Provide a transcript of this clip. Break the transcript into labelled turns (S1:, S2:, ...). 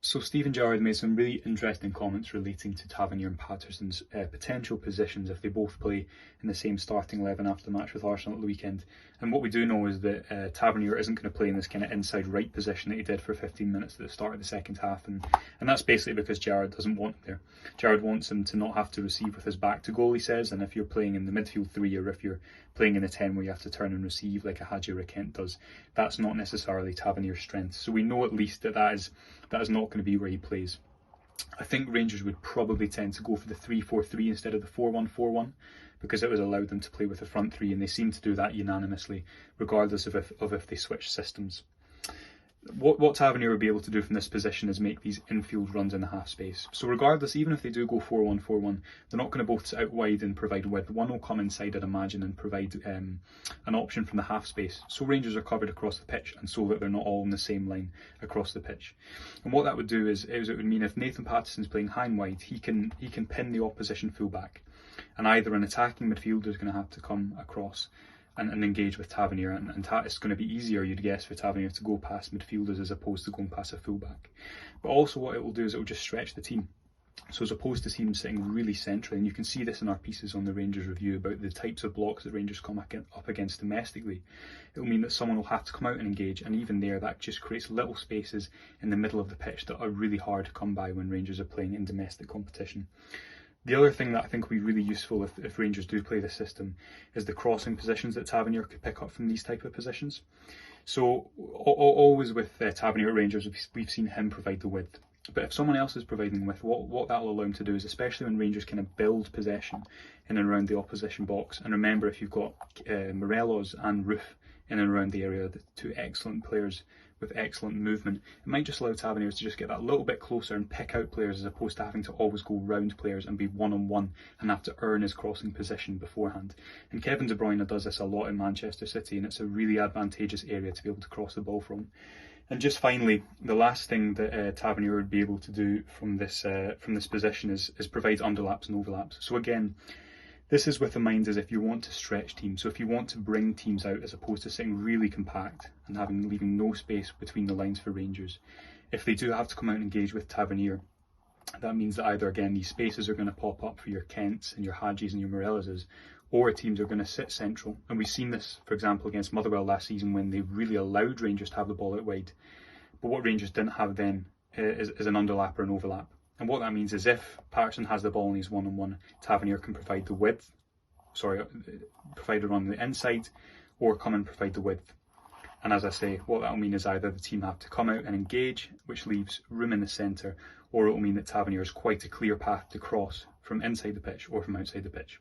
S1: So Stephen Gerrard made some really interesting comments relating to Tavernier and Patterson's potential positions if they both play in the same starting 11 after the match with Arsenal at the weekend. And what we do know is that Tavernier isn't going to play in this kind of inside right position that he did for 15 minutes at the start of the second half, and that's basically because Gerrard doesn't want him there. Gerrard wants him to not have to receive with his back to goal, he says, and if you're playing in the midfield three, or if you're playing in the 10 where you have to turn and receive like a Hadji Rakent does, that's not necessarily Tavernier's strength. So we know at least that is not going to be where he plays. I think Rangers would probably tend to go for the 3-4-3 instead of the 4-1-4-1, because it would allow them to play with the front three, and they seem to do that unanimously, regardless of if they switch systems. What Tavernier would be able to do from this position is make these infield runs in the half space. So regardless, even if they do go 4-1-4-1, they're not going to both sit out wide and provide width. One will come inside, I'd imagine, and provide an option from the half space. So Rangers are covered across the pitch, and so that they're not all in the same line across the pitch. And what that would do is it would mean if Nathan Patterson's playing high and wide, he can pin the opposition fullback, and either an attacking midfielder is going to have to come across and engage with Tavernier, and it's going to be easier, you'd guess, for Tavernier to go past midfielders as opposed to going past a fullback. But also what it will do is it will just stretch the team. So as opposed to teams sitting really centrally, and you can see this in our pieces on the Rangers review about the types of blocks that Rangers come up against domestically, it will mean that someone will have to come out and engage, and even there that just creates little spaces in the middle of the pitch that are really hard to come by when Rangers are playing in domestic competition. The other thing that I think will be really useful if Rangers do play this system is the crossing positions that Tavernier could pick up from these type of positions. So always with Tavernier at Rangers, we've seen him provide the width. But if someone else is providing width, what that will allow him to do is, especially when Rangers kind of build possession in and around the opposition box, and remember if you've got Morelos and Roof in and around the area, the two excellent players with excellent movement, it might just allow Tavernier to just get that little bit closer and pick out players as opposed to having to always go round players and be one-on-one and have to earn his crossing position beforehand. And Kevin De Bruyne does this a lot in Manchester City, and it's a really advantageous area to be able to cross the ball from. And just finally, the last thing that Tavernier would be able to do from this position is provide underlaps and overlaps. So again, this is with the mind as if you want to stretch teams. So if you want to bring teams out as opposed to sitting really compact and leaving no space between the lines for Rangers, if they do have to come out and engage with Tavernier, that means that either again these spaces are going to pop up for your Kents and your Hadjis and your Morelleses, or teams are going to sit central. And we've seen this, for example, against Motherwell last season when they really allowed Rangers to have the ball out wide. But what Rangers didn't have then is an underlap or an overlap. And what that means is if Patterson has the ball and he's one-on-one, Tavernier can provide the width, provide a run on the inside, or come and provide the width. And as I say, what that will mean is either the team have to come out and engage, which leaves room in the centre, or it will mean that Tavernier has quite a clear path to cross from inside the pitch or from outside the pitch.